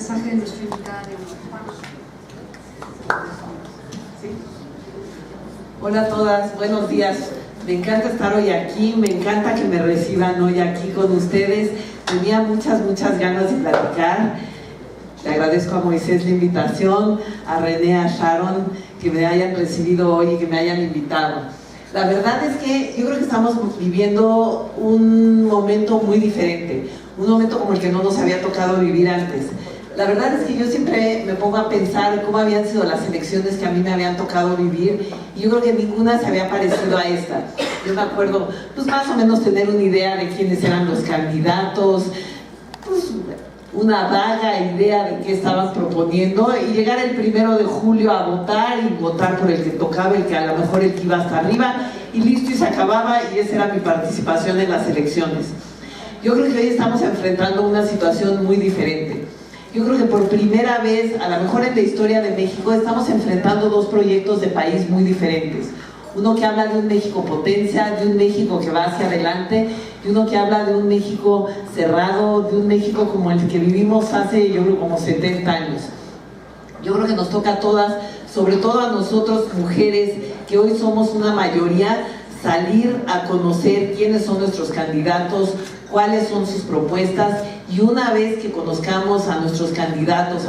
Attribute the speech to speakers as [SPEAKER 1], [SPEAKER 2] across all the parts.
[SPEAKER 1] mensaje de nuestra invitada de hoy.
[SPEAKER 2] ¿Sí? Hola a todas, buenos días. Me encanta estar hoy aquí, me encanta que me reciban hoy aquí con ustedes. Tenía muchas ganas de platicar. Le agradezco a Moisés la invitación, a René, a Sharon, que me hayan recibido hoy y que me hayan invitado. La verdad es que yo creo que estamos viviendo un momento muy diferente, un momento como el que no nos había tocado vivir antes. La verdad es que yo siempre me pongo a pensar cómo habían sido las elecciones que a mí me habían tocado vivir, y yo creo que ninguna se había parecido a esta. Yo me acuerdo, pues más o menos tener una idea de quiénes eran los candidatos, pues una vaga idea de qué estaban proponiendo, y llegar el 1 de julio a votar y votar por el que tocaba, el que a lo mejor el que iba hasta arriba, y listo, y se acababa, y esa era mi participación en las elecciones. Yo creo que hoy estamos enfrentando una situación muy diferente. Yo creo que por primera vez, a lo mejor en la historia de México, estamos enfrentando dos proyectos de país muy diferentes. Uno que habla de un México potencia, de un México que va hacia adelante, y uno que habla de un México cerrado, de un México como el que vivimos hace, yo creo, como 70 años. Yo creo que nos toca a todas, sobre todo a nosotros mujeres, que hoy somos una mayoría, salir a conocer quiénes son nuestros candidatos, cuáles son sus propuestas, y una vez que conozcamos a nuestros candidatos,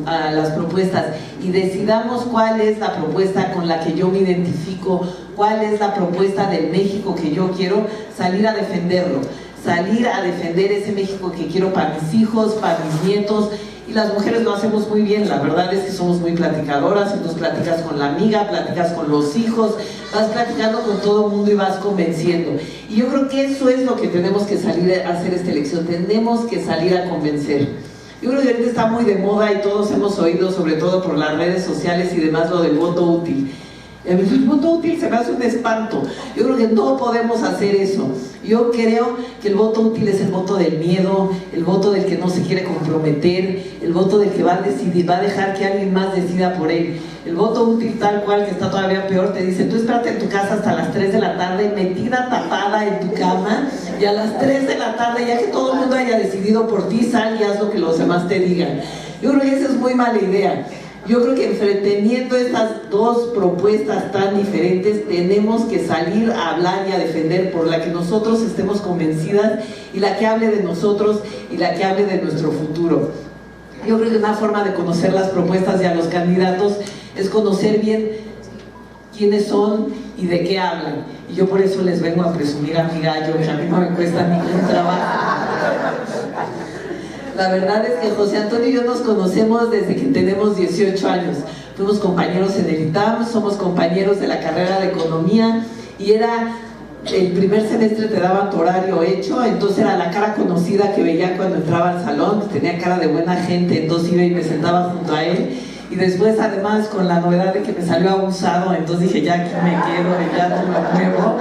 [SPEAKER 2] a las propuestas, y decidamos cuál es la propuesta con la que yo me identifico, cuál es la propuesta del México que yo quiero, salir a defenderlo, salir a defender ese México que quiero para mis hijos, para mis nietos. Y las mujeres lo hacemos muy bien, la verdad es que somos muy platicadoras. Entonces platicas con la amiga, platicas con los hijos, vas platicando con todo el mundo y vas convenciendo. Y yo creo que eso es lo que tenemos que salir a hacer esta elección, tenemos que salir a convencer. Yo creo que ahorita está muy de moda y todos hemos oído, sobre todo por las redes sociales y demás, lo del voto útil. El voto útil se me hace un espanto. Yo creo que no podemos hacer eso. Yo creo que el voto útil es el voto del miedo, el voto del que no se quiere comprometer, el voto del que va a decidir, va a dejar que alguien más decida por él. El voto útil, tal cual, que está todavía peor, te dice: tú espérate en tu casa hasta las 3 de la tarde, metida, tapada en tu cama, y a las 3 de la tarde, ya que todo el mundo haya decidido por ti, sal y haz lo que los demás te digan. Yo creo que esa es muy mala idea. Yo creo que teniendo estas dos propuestas tan diferentes, tenemos que salir a hablar y a defender por la que nosotros estemos convencidas, y la que hable de nosotros y la que hable de nuestro futuro. Yo creo que una forma de conocer las propuestas y a los candidatos es conocer bien quiénes son y de qué hablan. Y yo por eso les vengo a presumir a mi gallo, que a mí no me cuesta ningún trabajo. La verdad es que José Antonio y yo nos conocemos desde que tenemos 18 años. Fuimos compañeros en el ITAM, somos compañeros de la carrera de Economía, y era el primer semestre te daban tu horario hecho, entonces era la cara conocida que veía cuando entraba al salón, tenía cara de buena gente, entonces iba y me sentaba junto a él. Y después, además, con la novedad de que me salió abusado, entonces dije: ya aquí me quedo, ya no me muevo.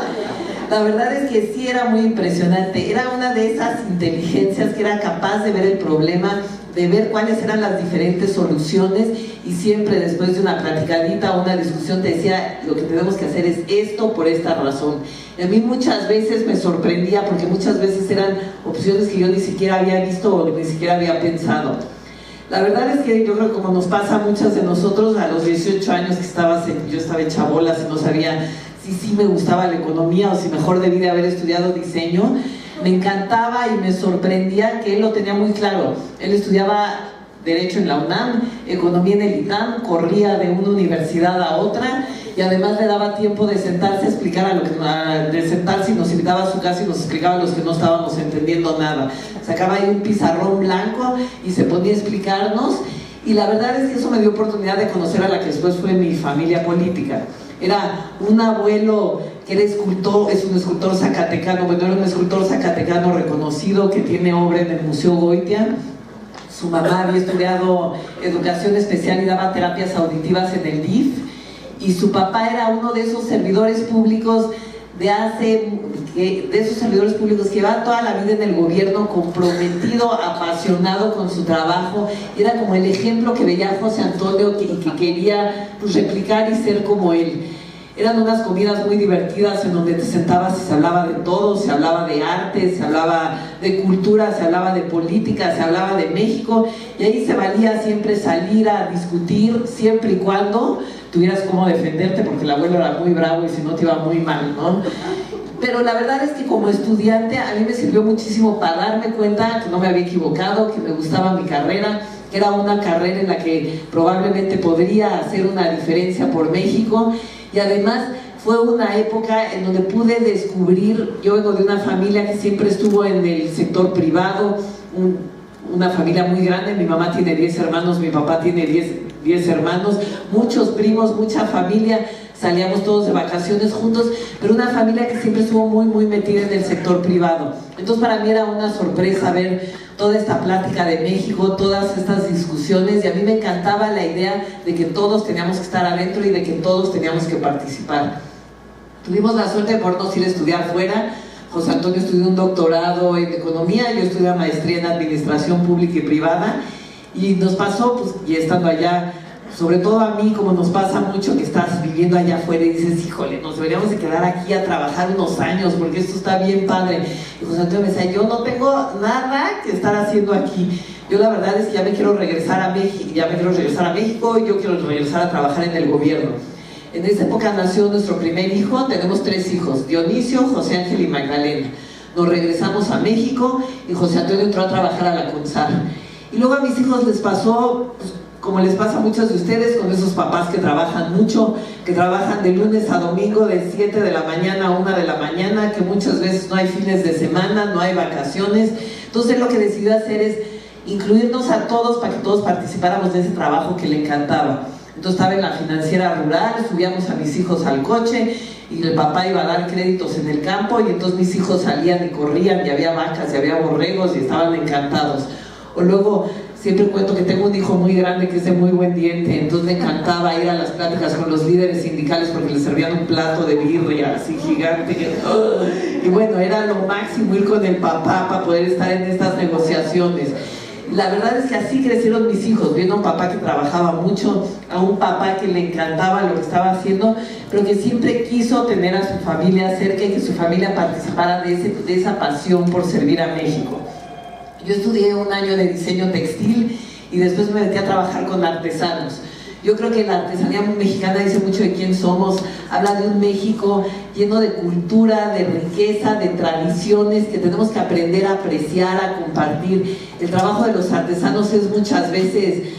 [SPEAKER 2] La verdad es que sí era muy impresionante. Era una de esas inteligencias que era capaz de ver el problema, de ver cuáles eran las diferentes soluciones, y siempre después de una platicadita o una discusión te decía: lo que tenemos que hacer es esto por esta razón. Y a mí muchas veces me sorprendía, porque muchas veces eran opciones que yo ni siquiera había visto o ni siquiera había pensado. La verdad es que yo creo que, como nos pasa a muchas de nosotros, a los 18 años que yo estaba hecha bolas y no sabía si sí me gustaba la economía o si mejor debí de haber estudiado diseño. Me encantaba y me sorprendía que él lo tenía muy claro. Él estudiaba Derecho en la UNAM, Economía en el ITAM, corría de una universidad a otra, y además le daba tiempo de sentarse a explicar de sentarse, y nos invitaba a su casa y nos explicaba a los que no estábamos entendiendo nada. Sacaba ahí un pizarrón blanco y se ponía a explicarnos, y la verdad es que eso me dio oportunidad de conocer a la que después fue mi familia política. Era un abuelo que era escultor, es un escultor zacatecano, bueno, era un escultor zacatecano reconocido que tiene obra en el Museo Goitia. Su mamá había estudiado educación especial y daba terapias auditivas en el DIF, y su papá era uno de esos servidores públicos esos servidores públicos que va toda la vida en el gobierno, comprometido, apasionado con su trabajo. Era como el ejemplo que veía José Antonio y que quería, pues, replicar y ser como él. Eran unas comidas muy divertidas en donde te sentabas y se hablaba de todo, se hablaba de arte, se hablaba de cultura, se hablaba de política, se hablaba de México, y ahí se valía siempre salir a discutir, siempre y cuando tuvieras cómo defenderte, porque el abuelo era muy bravo y si no te iba muy mal, ¿no? Pero la verdad es que como estudiante a mí me sirvió muchísimo para darme cuenta que no me había equivocado, que me gustaba mi carrera, que era una carrera en la que probablemente podría hacer una diferencia por México. Y además fue una época en donde pude descubrir, yo vengo de una familia que siempre estuvo en el sector privado, una familia muy grande, mi mamá tiene 10 hermanos, mi papá tiene 10 hermanos, muchos primos, mucha familia, salíamos todos de vacaciones juntos, pero una familia que siempre estuvo muy metida en el sector privado. Entonces para mí era una sorpresa ver toda esta plática de México, todas estas discusiones, y a mí me encantaba la idea de que todos teníamos que estar adentro y de que todos teníamos que participar. Tuvimos la suerte de podernos ir a estudiar fuera. José Antonio estudió un doctorado en economía, yo estudié una maestría en administración pública y privada, y nos pasó, pues, y estando allá, sobre todo a mí, como nos pasa mucho que estás viviendo allá afuera y dices, híjole, nos deberíamos de quedar aquí a trabajar unos años porque esto está bien padre. Y José Antonio me decía, yo no tengo nada que estar haciendo aquí. Yo la verdad es que ya me quiero regresar a México, y yo quiero regresar a trabajar en el gobierno. En esa época nació nuestro primer hijo, tenemos 3 hijos, Dionisio, José Ángel y Magdalena. Nos regresamos a México y José Antonio entró a trabajar a la CONSAR. Y luego a mis hijos les pasó, pues, como les pasa a muchos de ustedes, con esos papás que trabajan mucho, que trabajan de lunes a domingo de 7 de la mañana a 1 de la mañana, que muchas veces no hay fines de semana, no hay vacaciones. Entonces lo que decidió hacer es incluirnos a todos para que todos participáramos de ese trabajo que le encantaba. Entonces estaba en la financiera rural, subíamos a mis hijos al coche y el papá iba a dar créditos en el campo, y entonces mis hijos salían y corrían y había vacas y había borregos y estaban encantados. O luego siempre cuento que tengo un hijo muy grande que es de muy buen diente, entonces me encantaba ir a las pláticas con los líderes sindicales porque les servían un plato de birria así gigante. Y bueno, era lo máximo ir con el papá para poder estar en estas negociaciones. La verdad es que así crecieron mis hijos, viendo a un papá que trabajaba mucho, a un papá que le encantaba lo que estaba haciendo, pero que siempre quiso tener a su familia cerca y que su familia participara de esa pasión por servir a México. Yo estudié un año de diseño textil y después me metí a trabajar con artesanos. Yo creo que la artesanía mexicana dice mucho de quién somos, habla de un México lleno de cultura, de riqueza, de tradiciones que tenemos que aprender a apreciar, a compartir. El trabajo de los artesanos es muchas veces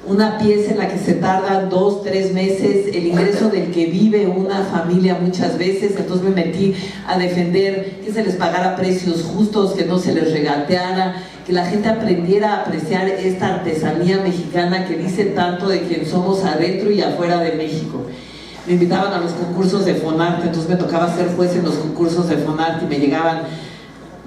[SPEAKER 2] una pieza en la que se tardan 2, 3 meses, el ingreso del que vive una familia muchas veces. Entonces me metí a defender que se les pagara precios justos, que no se les regateara, que la gente aprendiera a apreciar esta artesanía mexicana que dice tanto de quién somos adentro y afuera de México. Me invitaban a los concursos de Fonarte, entonces me tocaba ser juez en los concursos de Fonarte y me llegaban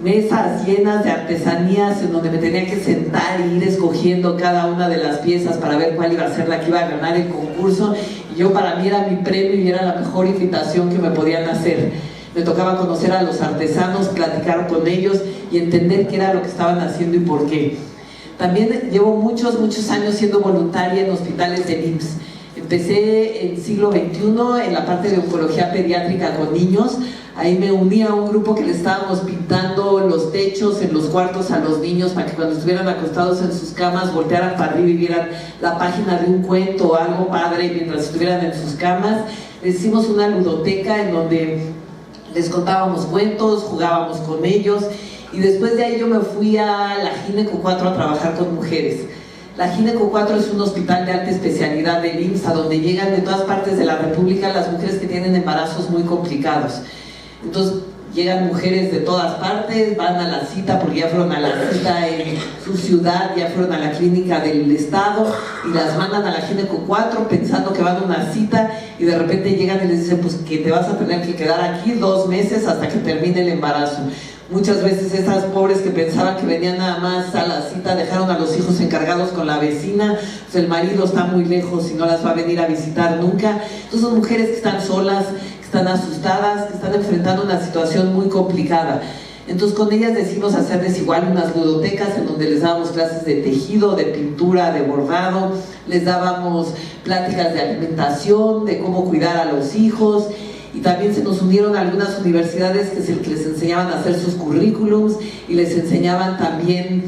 [SPEAKER 2] mesas llenas de artesanías en donde me tenía que sentar e ir escogiendo cada una de las piezas para ver cuál iba a ser la que iba a ganar el concurso, y yo, para mí era mi premio y era la mejor invitación que me podían hacer. Me tocaba conocer a los artesanos, platicar con ellos y entender qué era lo que estaban haciendo y por qué. También llevo muchos años siendo voluntaria en hospitales del IMSS. Empecé en siglo XXI en la parte de oncología pediátrica con niños. Ahí me uní a un grupo que le estábamos pintando los techos en los cuartos a los niños para que cuando estuvieran acostados en sus camas voltearan para arriba y vieran la página de un cuento o algo padre mientras estuvieran en sus camas. Les hicimos una ludoteca en donde les contábamos cuentos, jugábamos con ellos, y después de ahí yo me fui a la Gineco 4 a trabajar con mujeres. La Gineco 4 es un hospital de alta especialidad del IMSS, a donde llegan de todas partes de la República las mujeres que tienen embarazos muy complicados. Entonces llegan mujeres de todas partes, van a la cita porque ya fueron a la cita en su ciudad, ya fueron a la clínica del estado y las mandan a la Gineco 4 pensando que van a una cita, y de repente llegan y les dicen pues que te vas a tener que quedar aquí 2 meses hasta que termine el embarazo. Muchas veces estas pobres que pensaban que venían nada más a la cita dejaron a los hijos encargados con la vecina, pues el marido está muy lejos y no las va a venir a visitar nunca. Entonces son mujeres que están solas, que están asustadas, que están enfrentando una situación muy complicada. Entonces con ellas decidimos hacerles igual unas ludotecas en donde les dábamos clases de tejido, de pintura, de bordado, les dábamos pláticas de alimentación, de cómo cuidar a los hijos, y también se nos unieron algunas universidades que les enseñaban a hacer sus currículums y les enseñaban también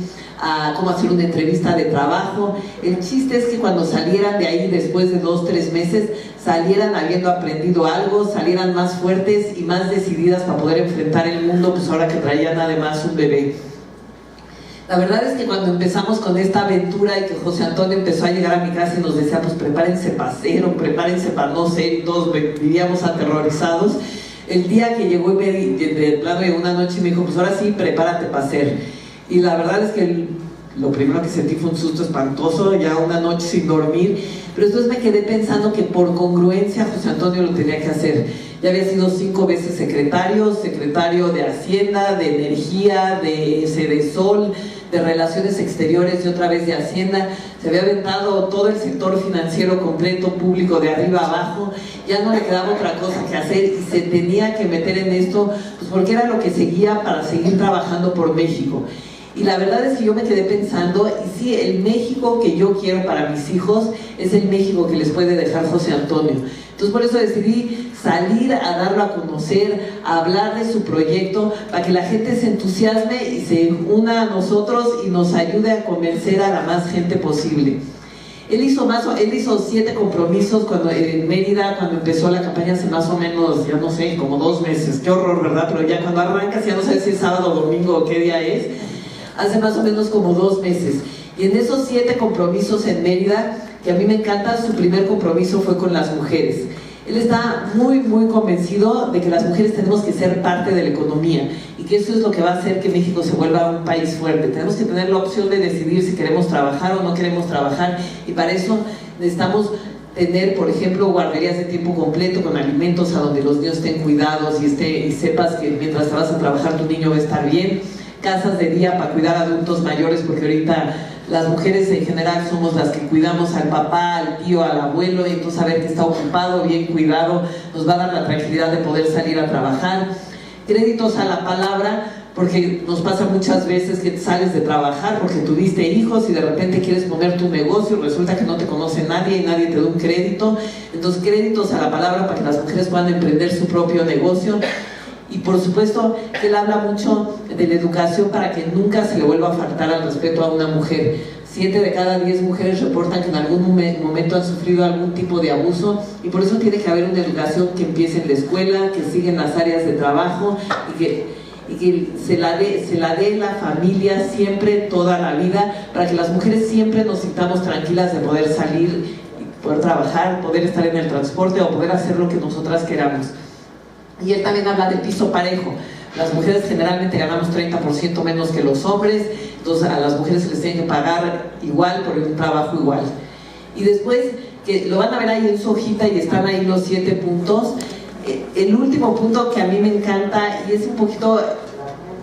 [SPEAKER 2] a cómo hacer una entrevista de trabajo. El chiste es que cuando salieran de ahí después de 2 o 3 meses, salieran habiendo aprendido algo, salieran más fuertes y más decididas para poder enfrentar el mundo, pues ahora que traían además un bebé. La verdad es que cuando empezamos con esta aventura y que José Antonio empezó a llegar a mi casa y nos decía, pues prepárense para hacer o prepárense para no ser, y todos vivíamos aterrorizados, el día que llegó de plano de una noche me dijo, pues ahora sí, prepárate para hacer. Y la verdad es que lo primero que sentí fue un susto espantoso, ya una noche sin dormir, pero después me quedé pensando que por congruencia José Antonio lo tenía que hacer. Ya había sido 5 veces secretario de Hacienda, de Energía, de Sedesol, de Relaciones Exteriores y otra vez de Hacienda. Se había aventado todo el sector financiero completo, público, de arriba a abajo. Ya no le quedaba otra cosa que hacer y se tenía que meter en esto, pues porque era lo que seguía para seguir trabajando por México. Y la verdad es que yo me quedé pensando, y sí, el México que yo quiero para mis hijos es el México que les puede dejar José Antonio. Entonces por eso decidí salir a darlo a conocer, a hablar de su proyecto, para que la gente se entusiasme y se una a nosotros y nos ayude a convencer a la más gente posible. Él hizo 7 compromisos en Mérida, cuando empezó la campaña hace más o menos, ya no sé, como 2 meses. Qué horror, ¿verdad? Pero ya cuando arrancas ya no sabes si es sábado o domingo o qué día es. Hace más o menos como 2 meses. Y en esos 7 compromisos en Mérida, que a mí me encanta, su primer compromiso fue con las mujeres. Él está muy, muy convencido de que las mujeres tenemos que ser parte de la economía y que eso es lo que va a hacer que México se vuelva un país fuerte. Tenemos que tener la opción de decidir si queremos trabajar o no queremos trabajar, y para eso necesitamos tener, por ejemplo, guarderías de tiempo completo con alimentos a donde los niños estén cuidados y sepas que mientras te vas a trabajar tu niño va a estar bien. Casas de día para cuidar a adultos mayores, porque ahorita las mujeres en general somos las que cuidamos al papá, al tío, al abuelo, y entonces saber que está ocupado, bien cuidado, nos va a dar la tranquilidad de poder salir a trabajar. Créditos a la palabra, porque nos pasa muchas veces que sales de trabajar porque tuviste hijos y de repente quieres poner tu negocio, resulta que no te conoce nadie y nadie te da un crédito. Entonces créditos a la palabra para que las mujeres puedan emprender su propio negocio. Y por supuesto, él habla mucho de la educación para que nunca se le vuelva a faltar al respeto a una mujer. 7 de cada 10 mujeres reportan que en algún momento han sufrido algún tipo de abuso, y por eso tiene que haber una educación que empiece en la escuela, que siga en las áreas de trabajo y que se la dé la familia siempre, toda la vida, para que las mujeres siempre nos sintamos tranquilas de poder salir, poder trabajar, poder estar en el transporte o poder hacer lo que nosotras queramos. Y él también habla del piso parejo. Las mujeres generalmente ganamos 30% menos que los hombres, entonces a las mujeres se les tiene que pagar igual por un trabajo igual. Y después, que lo van a ver ahí en su hojita y están ahí los 7 puntos. El último punto que a mí me encanta, y es un poquito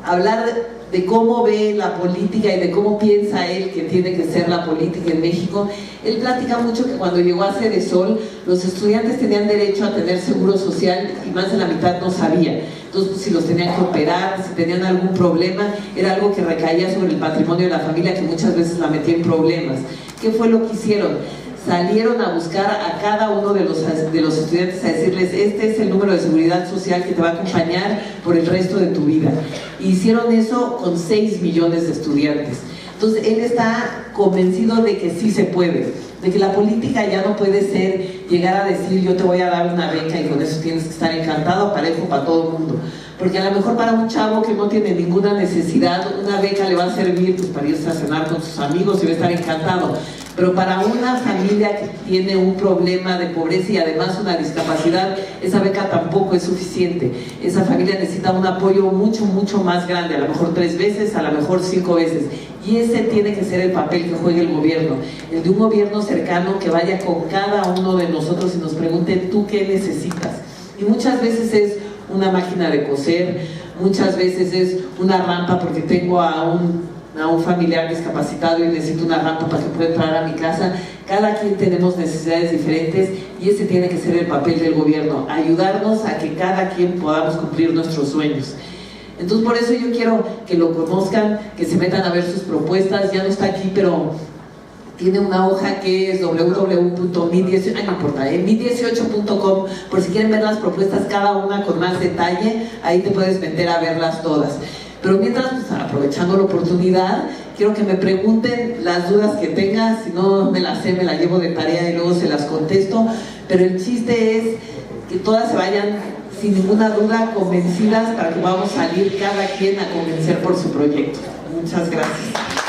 [SPEAKER 2] hablar de cómo ve la política y de cómo piensa él que tiene que ser la política en México. Él platica mucho que cuando llegó a Sedesol, los estudiantes tenían derecho a tener seguro social y más de la mitad no sabía. Entonces, pues, si los tenían que operar, si tenían algún problema, era algo que recaía sobre el patrimonio de la familia, que muchas veces la metía en problemas. ¿Qué fue lo que hicieron? Salieron a buscar a cada uno de los estudiantes a decirles, este es el número de seguridad social que te va a acompañar por el resto de tu vida. Y hicieron eso con 6 millones de estudiantes. Entonces él está convencido de que sí se puede, de que la política ya no puede ser llegar a decir yo te voy a dar una beca y con eso tienes que estar encantado, parejo para todo el mundo. Porque a lo mejor para un chavo que no tiene ninguna necesidad, una beca le va a servir pues, para irse a cenar con sus amigos y va a estar encantado. Pero para una familia que tiene un problema de pobreza y además una discapacidad, esa beca tampoco es suficiente. Esa familia necesita un apoyo mucho, mucho más grande, a lo mejor 3 veces, a lo mejor 5 veces. Y ese tiene que ser el papel que juegue el gobierno, el de un gobierno cercano que vaya con cada uno de nosotros y nos pregunte, ¿tú qué necesitas? Y muchas veces es una máquina de coser, muchas veces es una rampa porque tengo a un familiar discapacitado y necesito una rampa para que pueda entrar a mi casa. Cada quien tenemos necesidades diferentes y ese tiene que ser el papel del gobierno, ayudarnos a que cada quien podamos cumplir nuestros sueños. Entonces por eso yo quiero que lo conozcan, que se metan a ver sus propuestas. Ya no está aquí, pero tiene una hoja que es www.mi18.com, por si quieren ver las propuestas cada una con más detalle, ahí te puedes meter a verlas todas. Pero mientras, pues, aprovechando la oportunidad, quiero que me pregunten las dudas que tengan. Si no me las sé, me las llevo de tarea y luego se las contesto. Pero el chiste es que todas se vayan sin ninguna duda convencidas para que vamos a salir cada quien a convencer por su proyecto. Muchas gracias.